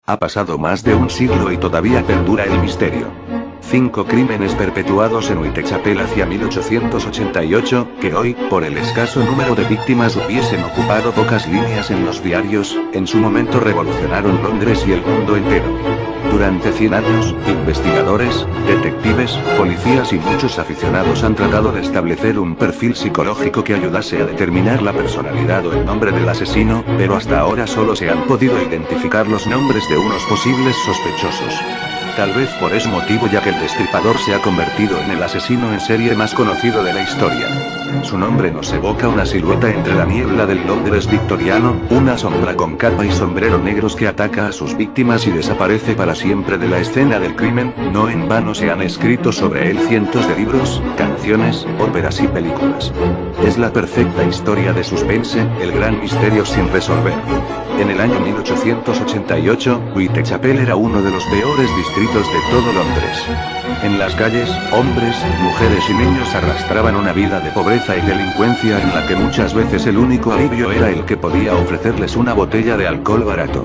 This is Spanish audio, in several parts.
Ha pasado más de un siglo y todavía perdura el misterio. 5 crímenes perpetuados en Whitechapel hacia 1888, que hoy, por el escaso número de víctimas hubiesen ocupado pocas líneas en los diarios, en su momento revolucionaron Londres y el mundo entero. Durante 100 años, investigadores, detectives, policías y muchos aficionados han tratado de establecer un perfil psicológico que ayudase a determinar la personalidad o el nombre del asesino, pero hasta ahora solo se han podido identificar los nombres de unos posibles sospechosos. Tal vez por ese motivo, ya que el Destripador se ha convertido en el asesino en serie más conocido de la historia. Su nombre nos evoca una silueta entre la niebla del Londres victoriano, una sombra con capa y sombrero negros que ataca a sus víctimas y desaparece para siempre de la escena del crimen. No en vano se han escrito sobre él cientos de libros, canciones, óperas y películas. Es la perfecta historia de suspense, el gran misterio sin resolver. En el año 1888, Whitechapel era uno de los peores distritos de todo Londres. En las calles, hombres, mujeres y niños arrastraban una vida de pobreza y delincuencia en la que muchas veces el único alivio era el que podía ofrecerles una botella de alcohol barato.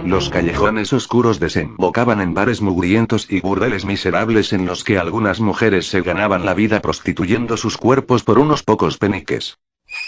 Los callejones oscuros desembocaban en bares mugrientos y burdeles miserables en los que algunas mujeres se ganaban la vida prostituyendo sus cuerpos por unos pocos peniques.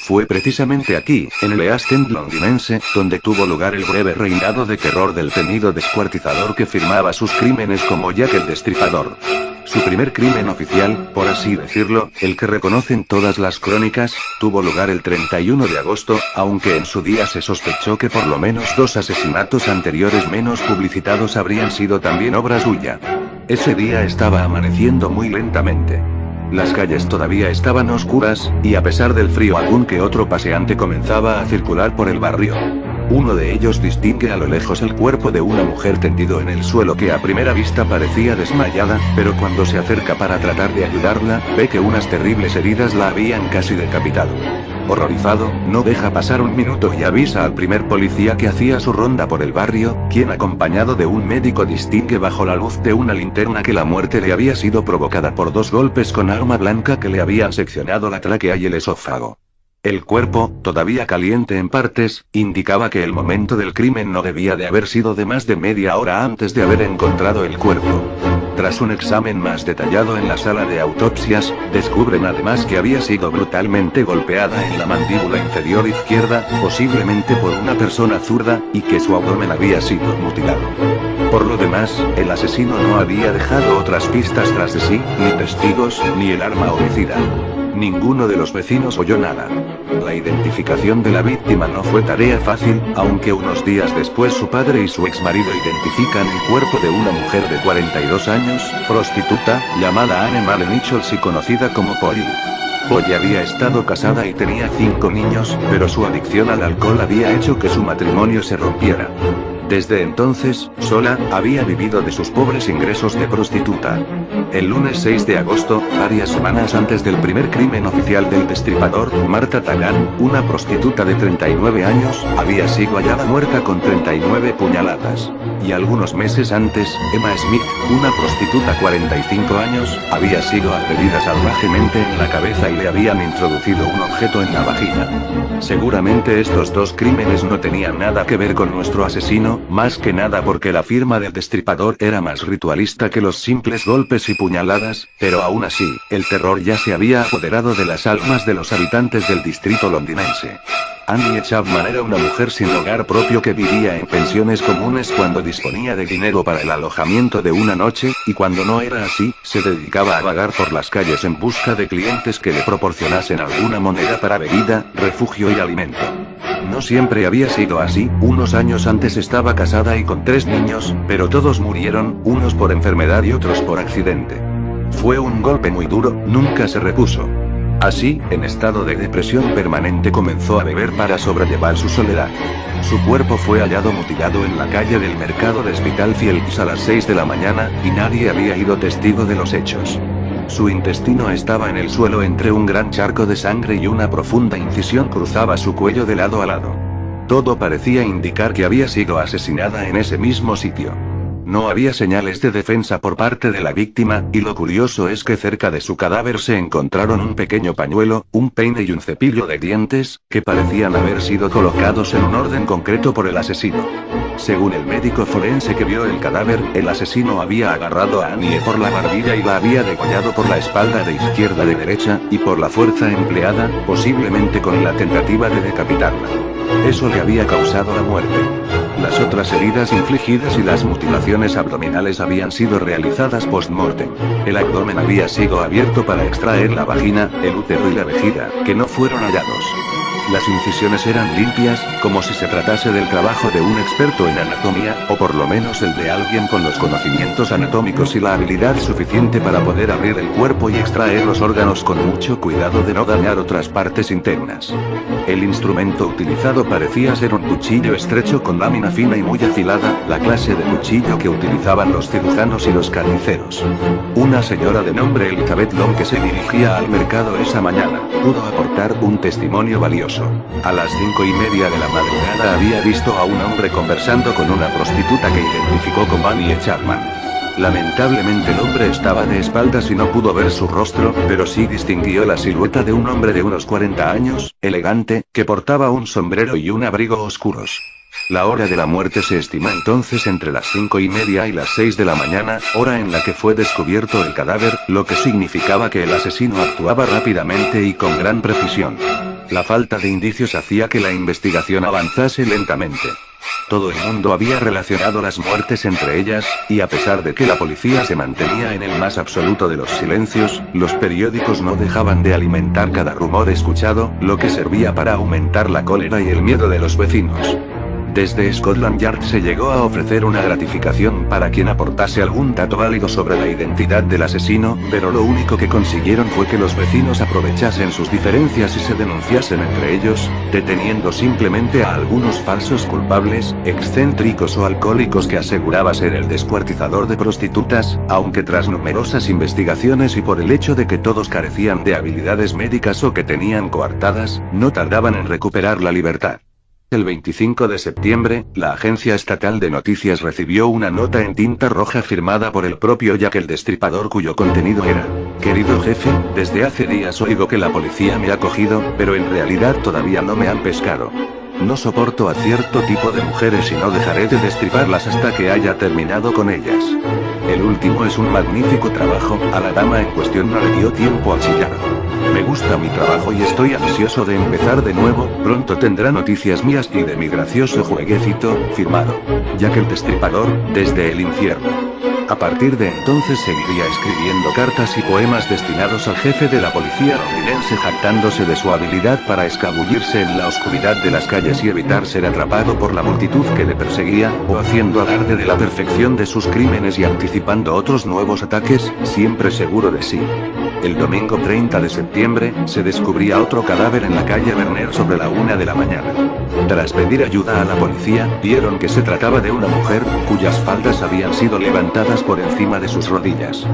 Fue precisamente aquí, en el East End londinense, donde tuvo lugar el breve reinado de terror del temido descuartizador que firmaba sus crímenes como Jack el Destripador. Su primer crimen oficial, por así decirlo, el que reconocen todas las crónicas, tuvo lugar el 31 de agosto, aunque en su día se sospechó que por lo menos 2 asesinatos anteriores menos publicitados habrían sido también obra suya. Ese día estaba amaneciendo muy lentamente. Las calles todavía estaban oscuras, y a pesar del frío algún que otro paseante comenzaba a circular por el barrio. Uno de ellos distingue a lo lejos el cuerpo de una mujer tendido en el suelo que a primera vista parecía desmayada, pero cuando se acerca para tratar de ayudarla, ve que unas terribles heridas la habían casi decapitado. Horrorizado, no deja pasar un minuto y avisa al primer policía que hacía su ronda por el barrio, quien acompañado de un médico distingue bajo la luz de una linterna que la muerte le había sido provocada por 2 golpes con arma blanca que le habían seccionado la tráquea y el esófago. El cuerpo, todavía caliente en partes, indicaba que el momento del crimen no debía de haber sido de más de media hora antes de haber encontrado el cuerpo. Tras un examen más detallado en la sala de autopsias, descubren además que había sido brutalmente golpeada en la mandíbula inferior izquierda, posiblemente por una persona zurda, y que su abdomen había sido mutilado. Por lo demás, el asesino no había dejado otras pistas tras de sí, ni testigos, ni el arma homicida. Ninguno de los vecinos oyó nada. La identificación de la víctima no fue tarea fácil, aunque unos días después su padre y su exmarido identifican el cuerpo de una mujer de 42 años, prostituta, llamada Anne Mare Nichols y conocida como Polly. Polly había estado casada y tenía 5 niños, pero su adicción al alcohol había hecho que su matrimonio se rompiera. Desde entonces, sola, había vivido de sus pobres ingresos de prostituta. El lunes 6 de agosto, varias semanas antes del primer crimen oficial del Destripador, Martha Tagan, una prostituta de 39 años, había sido hallada muerta con 39 puñaladas. Y algunos meses antes, Emma Smith, una prostituta 45 años, había sido agredida salvajemente en la cabeza y le habían introducido un objeto en la vagina. Seguramente estos 2 crímenes no tenían nada que ver con nuestro asesino, más que nada porque la firma del Destripador era más ritualista que los simples golpes y puñaladas, pero aún así, el terror ya se había apoderado de las almas de los habitantes del distrito londinense. Annie Chapman era una mujer sin hogar propio que vivía en pensiones comunes cuando disponía de dinero para el alojamiento de una noche, y cuando no era así, se dedicaba a vagar por las calles en busca de clientes que le proporcionasen alguna moneda para bebida, refugio y alimento. No siempre había sido así, unos años antes estaba casada y con 3 niños, pero todos murieron, unos por enfermedad y otros por accidente. Fue un golpe muy duro, nunca se repuso. Así, en estado de depresión permanente comenzó a beber para sobrellevar su soledad. Su cuerpo fue hallado mutilado en la calle del mercado de Spitalfields a las 6 de la mañana, y nadie había sido testigo de los hechos. Su intestino estaba en el suelo entre un gran charco de sangre y una profunda incisión cruzaba su cuello de lado a lado. Todo parecía indicar que había sido asesinada en ese mismo sitio. No había señales de defensa por parte de la víctima, y lo curioso es que cerca de su cadáver se encontraron un pequeño pañuelo, un peine y un cepillo de dientes, que parecían haber sido colocados en un orden concreto por el asesino. Según el médico forense que vio el cadáver, el asesino había agarrado a Annie por la barbilla y la había degollado por la espalda de izquierda a derecha, y por la fuerza empleada, posiblemente con la tentativa de decapitarla. Eso le había causado la muerte. Las otras heridas infligidas y las mutilaciones abdominales habían sido realizadas post-mortem. El abdomen había sido abierto para extraer la vagina, el útero y la vejiga, que no fueron hallados. Las incisiones eran limpias, como si se tratase del trabajo de un experto en anatomía, o por lo menos el de alguien con los conocimientos anatómicos y la habilidad suficiente para poder abrir el cuerpo y extraer los órganos con mucho cuidado de no dañar otras partes internas. El instrumento utilizado parecía ser un cuchillo estrecho con lámina fina y muy afilada, la clase de cuchillo que utilizaban los cirujanos y los carniceros. Una señora de nombre Elizabeth Long, que se dirigía al mercado esa mañana, pudo aportar un testimonio valioso. A las 5:30 de la madrugada había visto a un hombre conversando con una prostituta que identificó como Annie Chapman. Lamentablemente el hombre estaba de espaldas y no pudo ver su rostro, pero sí distinguió la silueta de un hombre de unos 40 años, elegante, que portaba un sombrero y un abrigo oscuros. La hora de la muerte se estima entonces entre las 5:30 y las 6 de la mañana, hora en la que fue descubierto el cadáver, lo que significaba que el asesino actuaba rápidamente y con gran precisión. La falta de indicios hacía que la investigación avanzase lentamente. Todo el mundo había relacionado las muertes entre ellas, y a pesar de que la policía se mantenía en el más absoluto de los silencios, los periódicos no dejaban de alimentar cada rumor escuchado, lo que servía para aumentar la cólera y el miedo de los vecinos. Desde Scotland Yard se llegó a ofrecer una gratificación para quien aportase algún dato válido sobre la identidad del asesino, pero lo único que consiguieron fue que los vecinos aprovechasen sus diferencias y se denunciasen entre ellos, deteniendo simplemente a algunos falsos culpables, excéntricos o alcohólicos que aseguraba ser el descuartizador de prostitutas, aunque tras numerosas investigaciones y por el hecho de que todos carecían de habilidades médicas o que tenían coartadas, no tardaban en recuperar la libertad. El 25 de septiembre, la Agencia Estatal de Noticias recibió una nota en tinta roja firmada por el propio Jack el Destripador, cuyo contenido era: querido jefe, desde hace días oigo que la policía me ha cogido, pero en realidad todavía no me han pescado. No soporto a cierto tipo de mujeres y no dejaré de destriparlas hasta que haya terminado con ellas. El último es un magnífico trabajo, a la dama en cuestión no le dio tiempo a chillar. Me gusta mi trabajo y estoy ansioso de empezar de nuevo, pronto tendrá noticias mías y de mi gracioso jueguecito, firmado Jack el Destripador, desde el infierno. A partir de entonces seguiría escribiendo cartas y poemas destinados al jefe de la policía londinense, jactándose de su habilidad para escabullirse en la oscuridad de las calles y evitar ser atrapado por la multitud que le perseguía, o haciendo alarde de la perfección de sus crímenes y anticipando otros nuevos ataques, siempre seguro de sí. El domingo 30 de septiembre, se descubría otro cadáver en la calle Berner sobre la 1 de la mañana. Tras pedir ayuda a la policía, vieron que se trataba de una mujer, cuyas faldas habían sido levantadas por encima de sus rodillas.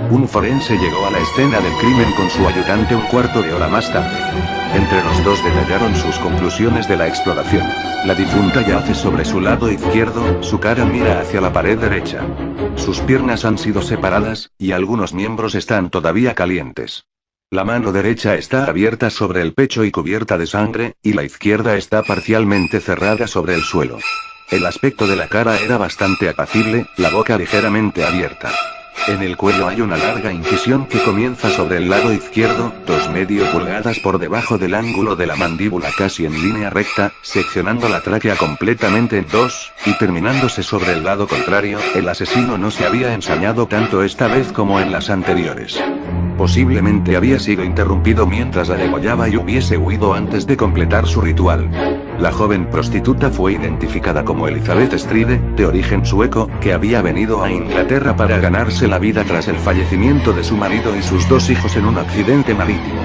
Un forense llegó a la escena del crimen con su ayudante un cuarto de hora más tarde. Entre los dos detallaron sus conclusiones de la exploración. La difunta yace sobre su lado izquierdo, su cara mira hacia la pared derecha. Sus piernas han sido separadas, y algunos miembros están todavía calientes. La mano derecha está abierta sobre el pecho y cubierta de sangre, y la izquierda está parcialmente cerrada sobre el suelo. El aspecto de la cara era bastante apacible, la boca ligeramente abierta. En el cuello hay una larga incisión que comienza sobre el lado izquierdo, 2,5 pulgadas por debajo del ángulo de la mandíbula, casi en línea recta, seccionando la tráquea completamente en dos, y terminándose sobre el lado contrario. El asesino no se había ensañado tanto esta vez como en las anteriores. Posiblemente había sido interrumpido mientras la degollaba y hubiese huido antes de completar su ritual. La joven prostituta fue identificada como Elizabeth Stride, de origen sueco, que había venido a Inglaterra para ganarse la vida tras el fallecimiento de su marido y sus 2 hijos en un accidente marítimo.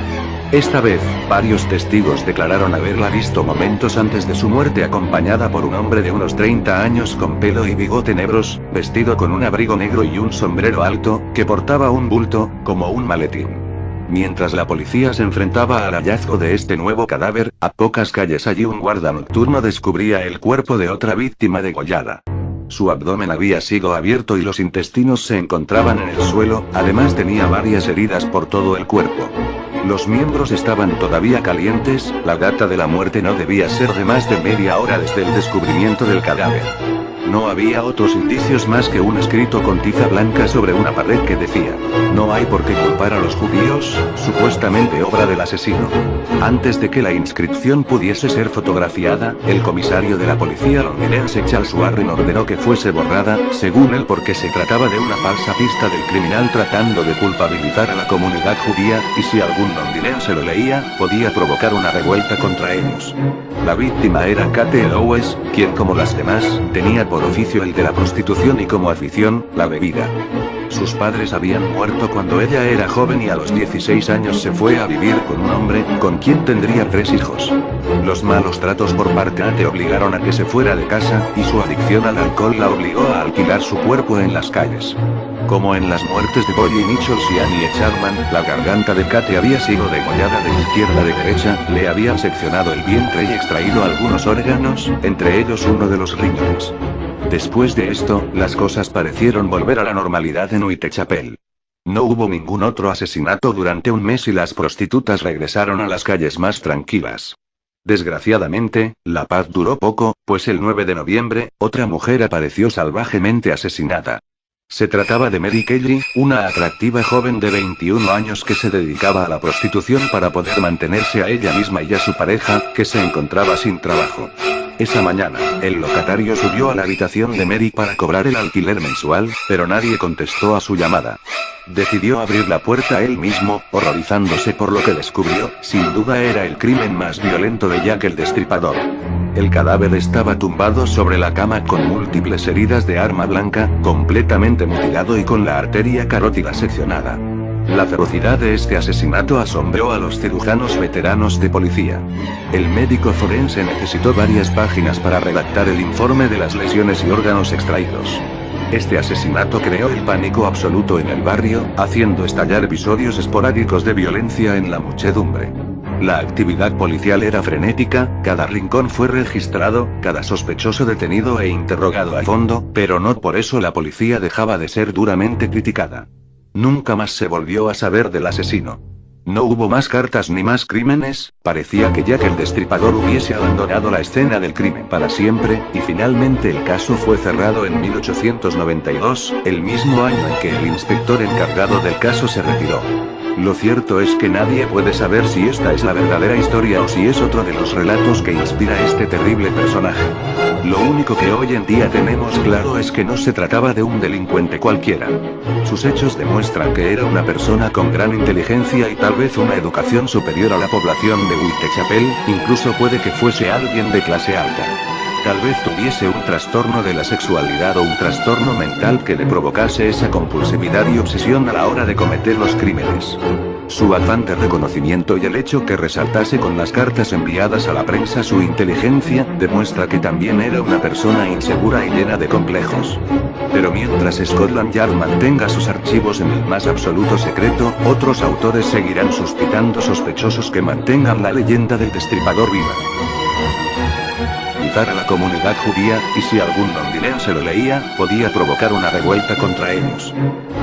Esta vez, varios testigos declararon haberla visto momentos antes de su muerte acompañada por un hombre de unos 30 años con pelo y bigote negros, vestido con un abrigo negro y un sombrero alto, que portaba un bulto, como un maletín. Mientras la policía se enfrentaba al hallazgo de este nuevo cadáver, a pocas calles allí un guarda nocturno descubría el cuerpo de otra víctima degollada. Su abdomen había sido abierto y los intestinos se encontraban en el suelo, además tenía varias heridas por todo el cuerpo. Los miembros estaban todavía calientes, la data de la muerte no debía ser de más de media hora desde el descubrimiento del cadáver. No había otros indicios más que un escrito con tiza blanca sobre una pared que decía: no hay por qué culpar a los judíos, supuestamente obra del asesino. Antes de que la inscripción pudiese ser fotografiada, el comisario de la policía londinense Charles Warren ordenó que fuese borrada, según él, porque se trataba de una falsa pista del criminal tratando de culpabilizar a la comunidad judía, y si algún londinense lo leía, podía provocar una revuelta contra ellos. La víctima era Kate Lowes, quien, como las demás, tenía por oficio el de la prostitución y como afición, la bebida. Sus padres habían muerto cuando ella era joven y a los 16 años se fue a vivir con un hombre, con quien tendría 3 hijos. Los malos tratos por parte de Kate obligaron a que se fuera de casa, y su adicción al alcohol la obligó a alquilar su cuerpo en las calles. Como en las muertes de Polly Nichols y Annie Chapman, la garganta de Kate había sido degollada de izquierda a derecha, le habían seccionado el vientre y extraído algunos órganos, entre ellos uno de los riñones. Después de esto, las cosas parecieron volver a la normalidad en Whitechapel. No hubo ningún otro asesinato durante un mes y las prostitutas regresaron a las calles más tranquilas. Desgraciadamente, la paz duró poco, pues el 9 de noviembre, otra mujer apareció salvajemente asesinada. Se trataba de Mary Kelly, una atractiva joven de 21 años que se dedicaba a la prostitución para poder mantenerse a ella misma y a su pareja, que se encontraba sin trabajo. Esa mañana, el locatario subió a la habitación de Mary para cobrar el alquiler mensual, pero nadie contestó a su llamada. Decidió abrir la puerta él mismo, horrorizándose por lo que descubrió. Sin duda era el crimen más violento de Jack el Destripador. El cadáver estaba tumbado sobre la cama con múltiples heridas de arma blanca, completamente mutilado y con la arteria carótida seccionada. La ferocidad de este asesinato asombró a los cirujanos veteranos de policía. El médico forense necesitó varias páginas para redactar el informe de las lesiones y órganos extraídos. Este asesinato creó el pánico absoluto en el barrio, haciendo estallar episodios esporádicos de violencia en la muchedumbre. La actividad policial era frenética, cada rincón fue registrado, cada sospechoso detenido e interrogado a fondo, pero no por eso la policía dejaba de ser duramente criticada. Nunca más se volvió a saber del asesino. No hubo más cartas ni más crímenes, parecía que Jack el Destripador hubiese abandonado la escena del crimen para siempre, y finalmente el caso fue cerrado en 1892, el mismo año en que el inspector encargado del caso se retiró. Lo cierto es que nadie puede saber si esta es la verdadera historia o si es otro de los relatos que inspira este terrible personaje. Lo único que hoy en día tenemos claro es que no se trataba de un delincuente cualquiera. Sus hechos demuestran que era una persona con gran inteligencia y tal vez una educación superior a la población de Whitechapel, incluso puede que fuese alguien de clase alta. Tal vez tuviese un trastorno de la sexualidad o un trastorno mental que le provocase esa compulsividad y obsesión a la hora de cometer los crímenes. Su afán de reconocimiento y el hecho que resaltase con las cartas enviadas a la prensa su inteligencia, demuestra que también era una persona insegura y llena de complejos. Pero mientras Scotland Yard mantenga sus archivos en el más absoluto secreto, otros autores seguirán suscitando sospechosos que mantengan la leyenda del destripador viva. A la comunidad judía, y si algún londinense lo leía, podía provocar una revuelta contra ellos.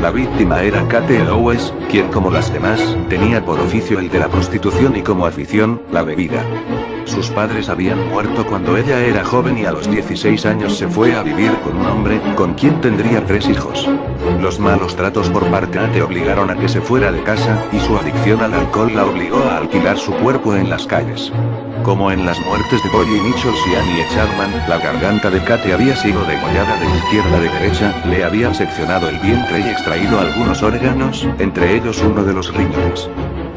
La víctima era Kate Lowes, quien, como las demás, tenía por oficio el de la prostitución y como afición, la bebida. Sus padres habían muerto cuando ella era joven y a los 16 años se fue a vivir con un hombre, con quien tendría 3 hijos. Los malos tratos por parte de Kate obligaron a que se fuera de casa, y su adicción al alcohol la obligó a alquilar su cuerpo en las calles. Como en las muertes de Polly Nichols y Annie Chapman, la garganta de Kate había sido degollada de izquierda a derecha, le habían seccionado el vientre y extraído algunos órganos, entre ellos uno de los riñones.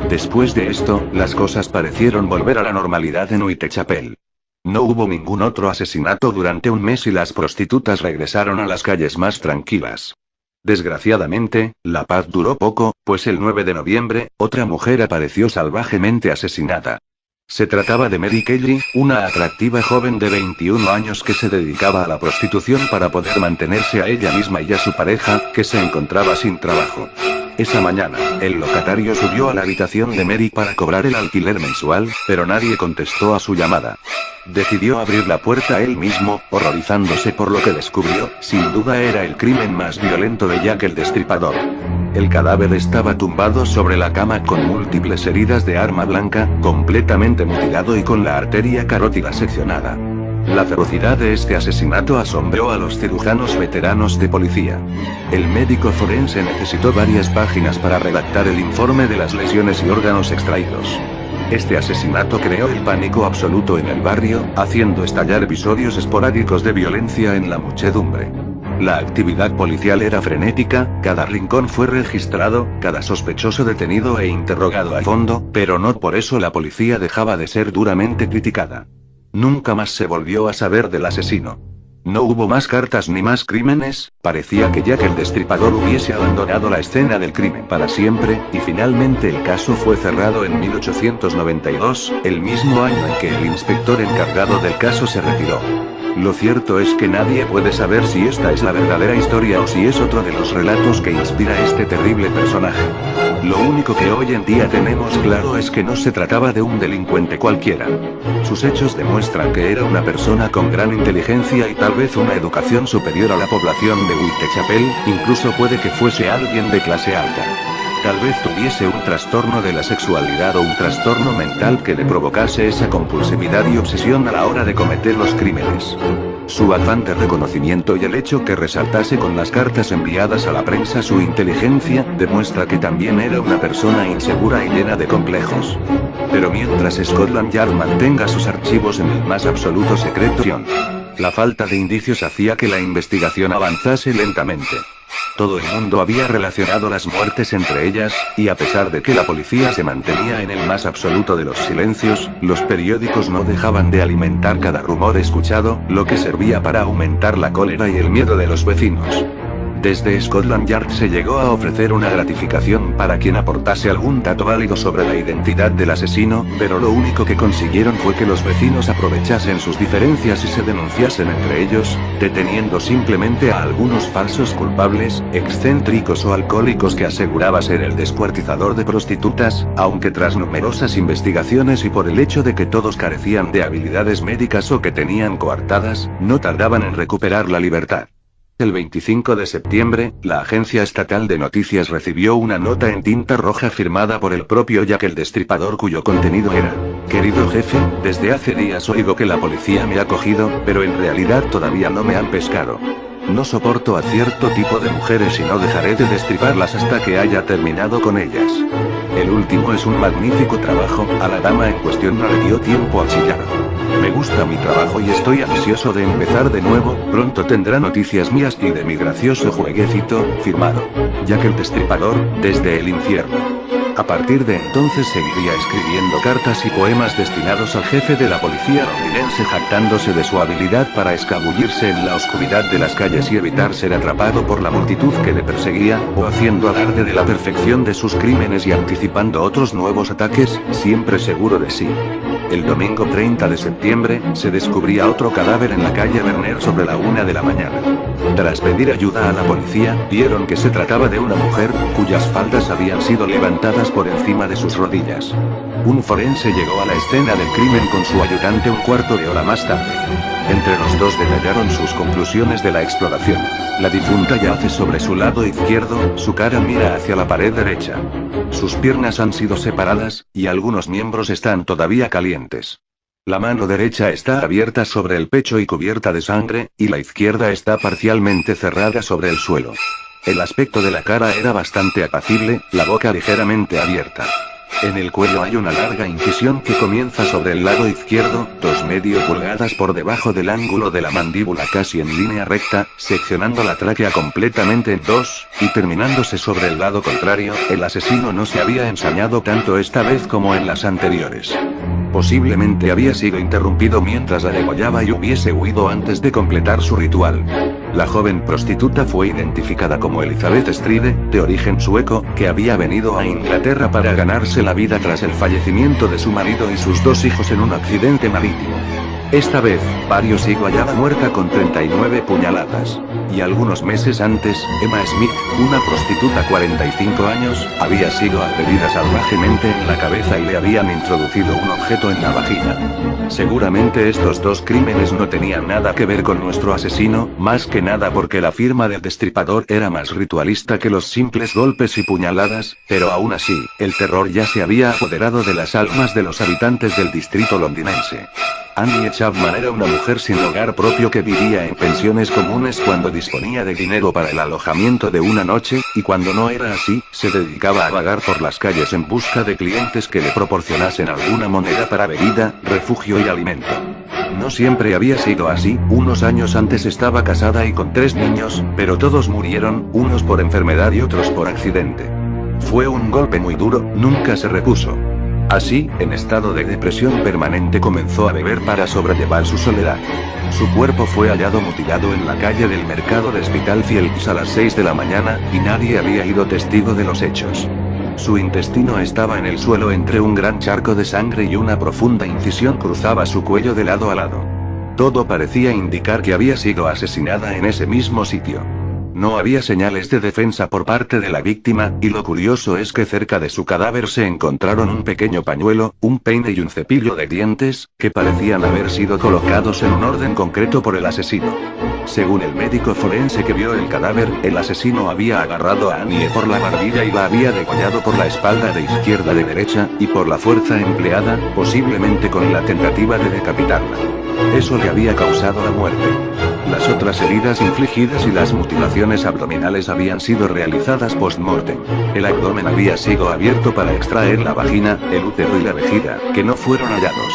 Después de esto, las cosas parecieron volver a la normalidad en Whitechapel. No hubo ningún otro asesinato durante un mes y las prostitutas regresaron a las calles más tranquilas. Desgraciadamente, la paz duró poco, pues el 9 de noviembre, otra mujer apareció salvajemente asesinada. Se trataba de Mary Kelly, una atractiva joven de 21 años que se dedicaba a la prostitución para poder mantenerse a ella misma y a su pareja, que se encontraba sin trabajo. Esa mañana, el locatario subió a la habitación de Mary para cobrar el alquiler mensual, pero nadie contestó a su llamada. Decidió abrir la puerta él mismo, horrorizándose por lo que descubrió. Sin duda era el crimen más violento de Jack el Destripador. El cadáver estaba tumbado sobre la cama con múltiples heridas de arma blanca, completamente mutilado y con la arteria carótida seccionada. La ferocidad de este asesinato asombró a los cirujanos veteranos de policía. El médico forense necesitó varias páginas para redactar el informe de las lesiones y órganos extraídos. Este asesinato creó el pánico absoluto en el barrio, haciendo estallar episodios esporádicos de violencia en la muchedumbre. La actividad policial era frenética, cada rincón fue registrado, cada sospechoso detenido e interrogado a fondo, pero no por eso la policía dejaba de ser duramente criticada. Nunca más se volvió a saber del asesino. No hubo más cartas ni más crímenes, parecía que Jack el Destripador hubiese abandonado la escena del crimen para siempre, y finalmente el caso fue cerrado en 1892, el mismo año en que el inspector encargado del caso se retiró. Lo cierto es que nadie puede saber si esta es la verdadera historia o si es otro de los relatos que inspira este terrible personaje. Lo único que hoy en día tenemos claro es que no se trataba de un delincuente cualquiera. Sus hechos demuestran que era una persona con gran inteligencia y tal vez una educación superior a la población de Whitechapel, incluso puede que fuese alguien de clase alta. Tal vez tuviese un trastorno de la sexualidad o un trastorno mental que le provocase esa compulsividad y obsesión a la hora de cometer los crímenes. Su afán de reconocimiento y el hecho que resaltase con las cartas enviadas a la prensa su inteligencia, demuestra que también era una persona insegura y llena de complejos. Pero mientras Scotland Yard mantenga sus archivos en el más absoluto secreto, la falta de indicios hacía que la investigación avanzase lentamente. Todo el mundo había relacionado las muertes entre ellas, y a pesar de que la policía se mantenía en el más absoluto de los silencios, los periódicos no dejaban de alimentar cada rumor escuchado, lo que servía para aumentar la cólera y el miedo de los vecinos. Desde Scotland Yard se llegó a ofrecer una gratificación para quien aportase algún dato válido sobre la identidad del asesino, pero lo único que consiguieron fue que los vecinos aprovechasen sus diferencias y se denunciasen entre ellos, deteniendo simplemente a algunos falsos culpables, excéntricos o alcohólicos que aseguraba ser el descuartizador de prostitutas, aunque tras numerosas investigaciones y por el hecho de que todos carecían de habilidades médicas o que tenían coartadas, no tardaban en recuperar la libertad. El 25 de septiembre, la Agencia Estatal de Noticias recibió una nota en tinta roja firmada por el propio Jack el Destripador cuyo contenido era: querido jefe, desde hace días oigo que la policía me ha cogido, pero en realidad todavía no me han pescado. No soporto a cierto tipo de mujeres y no dejaré de destriparlas hasta que haya terminado con ellas. El último es un magnífico trabajo, a la dama en cuestión no le dio tiempo a chillar. Me gusta mi trabajo y estoy ansioso de empezar de nuevo, pronto tendrá noticias mías y de mi gracioso jueguecito, firmado Jack el Destripador, desde el infierno. A partir de entonces seguiría escribiendo cartas y poemas destinados al jefe de la policía londinense jactándose de su habilidad para escabullirse en la oscuridad de las calles y evitar ser atrapado por la multitud que le perseguía, o haciendo alarde de la perfección de sus crímenes y anticipando otros nuevos ataques, siempre seguro de sí. El domingo 30 de septiembre, se descubría otro cadáver en la calle Berner sobre la 1 de la mañana. Tras pedir ayuda a la policía, vieron que se trataba de una mujer, cuyas faldas habían sido levantadas por encima de sus rodillas. Un forense llegó a la escena del crimen con su ayudante un cuarto de hora más tarde. Entre los dos detallaron sus conclusiones de la exploración. La difunta yace sobre su lado izquierdo, su cara mira hacia la pared derecha. Sus piernas han sido separadas, y algunos miembros están todavía calientes. La mano derecha está abierta sobre el pecho y cubierta de sangre, y la izquierda está parcialmente cerrada sobre el suelo. El aspecto de la cara era bastante apacible, la boca ligeramente abierta. En el cuello hay una larga incisión que comienza sobre el lado izquierdo, 2,5 pulgadas por debajo del ángulo de la mandíbula casi en línea recta, seccionando la tráquea completamente en dos, y terminándose sobre el lado contrario. El asesino no se había ensañado tanto esta vez como en las anteriores. Posiblemente había sido interrumpido mientras la degollaba y hubiese huido antes de completar su ritual. La joven prostituta fue identificada como Elizabeth Stride, de origen sueco, que había venido a Inglaterra para ganarse la vida tras el fallecimiento de su marido y sus 2 hijos en un accidente marítimo. Esta vez, Barrio sigo hallada muerta con 39 puñaladas. Y algunos meses antes, Emma Smith, una prostituta 45 años, había sido agredida salvajemente en la cabeza y le habían introducido un objeto en la vagina. Seguramente estos 2 crímenes no tenían nada que ver con nuestro asesino, más que nada porque la firma del Destripador era más ritualista que los simples golpes y puñaladas, pero aún así, el terror ya se había apoderado de las almas de los habitantes del distrito londinense. Annie Chapman era una mujer sin hogar propio que vivía en pensiones comunes cuando disponía de dinero para el alojamiento de una noche, y cuando no era así, se dedicaba a vagar por las calles en busca de clientes que le proporcionasen alguna moneda para bebida, refugio y alimento. No siempre había sido así, unos años antes estaba casada y con 3 niños, pero todos murieron, unos por enfermedad y otros por accidente. Fue un golpe muy duro, nunca se repuso. Así, en estado de depresión permanente comenzó a beber para sobrellevar su soledad. Su cuerpo fue hallado mutilado en la calle del mercado de Spitalfields a las 6 de la mañana, y nadie había sido testigo de los hechos. Su intestino estaba en el suelo entre un gran charco de sangre y una profunda incisión cruzaba su cuello de lado a lado. Todo parecía indicar que había sido asesinada en ese mismo sitio. No había señales de defensa por parte de la víctima, y lo curioso es que cerca de su cadáver se encontraron un pequeño pañuelo, un peine y un cepillo de dientes, que parecían haber sido colocados en un orden concreto por el asesino. Según el médico forense que vio el cadáver, el asesino había agarrado a Annie por la barbilla y la había degollado por la espalda de izquierda a derecha, y por la fuerza empleada, posiblemente con la tentativa de decapitarla. Eso le había causado la muerte. Las otras heridas infligidas y las mutilaciones abdominales habían sido realizadas post-mortem. El abdomen había sido abierto para extraer la vagina, el útero y la vejiga, que no fueron hallados.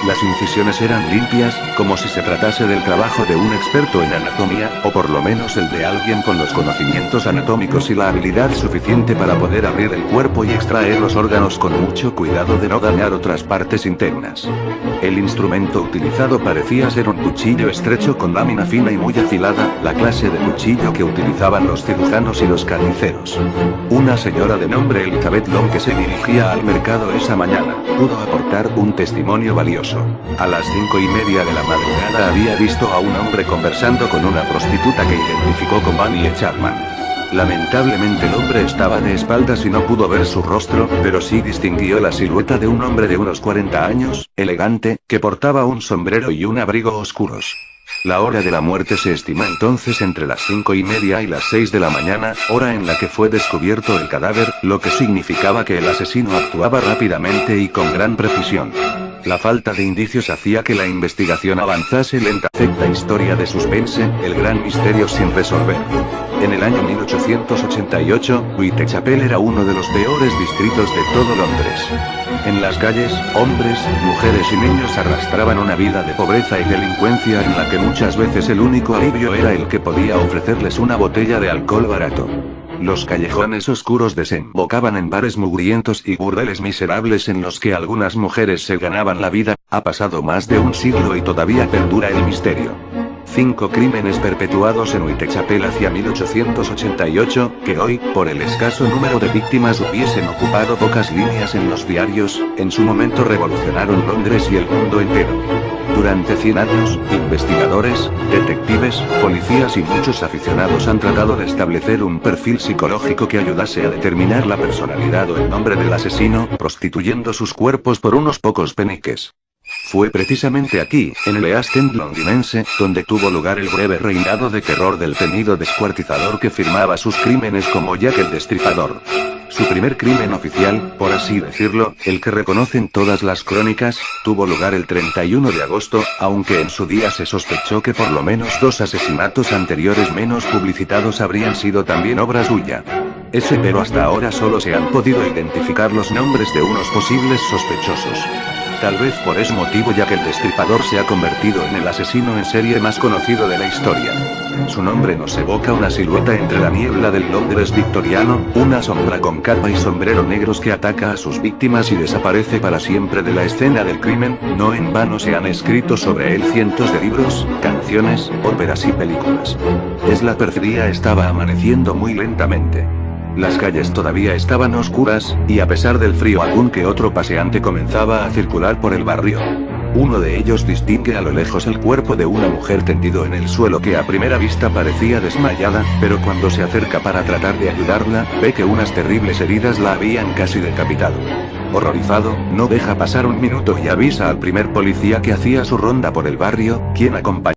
Las incisiones eran limpias, como si se tratase del trabajo de un experto en anatomía, o por lo menos el de alguien con los conocimientos anatómicos y la habilidad suficiente para poder abrir el cuerpo y extraer los órganos con mucho cuidado de no dañar otras partes internas. El instrumento utilizado parecía ser un cuchillo estrecho con lámina fina y muy afilada, la clase de cuchillo que utilizaban los cirujanos y los carniceros. Una señora de nombre Elizabeth Long, que se dirigía al mercado esa mañana, pudo aportar un testimonio valioso. A las 5:30 de la madrugada había visto a un hombre conversando con una prostituta que identificó como Annie Chapman. Lamentablemente el hombre estaba de espaldas y no pudo ver su rostro, pero sí distinguió la silueta de un hombre de unos 40 años, elegante, que portaba un sombrero y un abrigo oscuros. La hora de la muerte se estima entonces entre las 5:30 y las 6 de la mañana, hora en la que fue descubierto el cadáver, lo que significaba que el asesino actuaba rápidamente y con gran precisión. La falta de indicios hacía que la investigación avanzase lenta. Perfecta historia de suspense, el gran misterio sin resolver. En el año 1888, Whitechapel era uno de los peores distritos de todo Londres. En las calles, hombres, mujeres y niños arrastraban una vida de pobreza y delincuencia en la que muchas veces el único alivio era el que podía ofrecerles una botella de alcohol barato. Los callejones oscuros desembocaban en bares mugrientos y burdeles miserables en los que algunas mujeres se ganaban la vida. Ha pasado más de un siglo y todavía perdura el misterio. 5 crímenes perpetuados en Whitechapel hacia 1888, que hoy, por el escaso número de víctimas hubiesen ocupado pocas líneas en los diarios, en su momento revolucionaron Londres y el mundo entero. Durante 100 años, investigadores, detectives, policías y muchos aficionados han tratado de establecer un perfil psicológico que ayudase a determinar la personalidad o el nombre del asesino, prostituyendo sus cuerpos por unos pocos peniques. Fue precisamente aquí, en el East End londinense, donde tuvo lugar el breve reinado de terror del temido descuartizador que firmaba sus crímenes como Jack el Destripador. Su primer crimen oficial, por así decirlo, el que reconocen todas las crónicas, tuvo lugar el 31 de agosto, aunque en su día se sospechó que por lo menos 2 asesinatos anteriores menos publicitados habrían sido también obra suya. Pero hasta ahora solo se han podido identificar los nombres de unos posibles sospechosos. Tal vez por ese motivo Jack el Destripador se ha convertido en el asesino en serie más conocido de la historia. Su nombre nos evoca una silueta entre la niebla del Londres victoriano, una sombra con capa y sombrero negros que ataca a sus víctimas y desaparece para siempre de la escena del crimen. No en vano se han escrito sobre él cientos de libros, canciones, óperas y películas. La perfidia estaba amaneciendo muy lentamente. Las calles todavía estaban oscuras, y a pesar del frío algún que otro paseante comenzaba a circular por el barrio. Uno de ellos distingue a lo lejos el cuerpo de una mujer tendido en el suelo que a primera vista parecía desmayada, pero cuando se acerca para tratar de ayudarla, ve que unas terribles heridas la habían casi decapitado. Horrorizado, no deja pasar un minuto y avisa al primer policía que hacía su ronda por el barrio, quien acompañó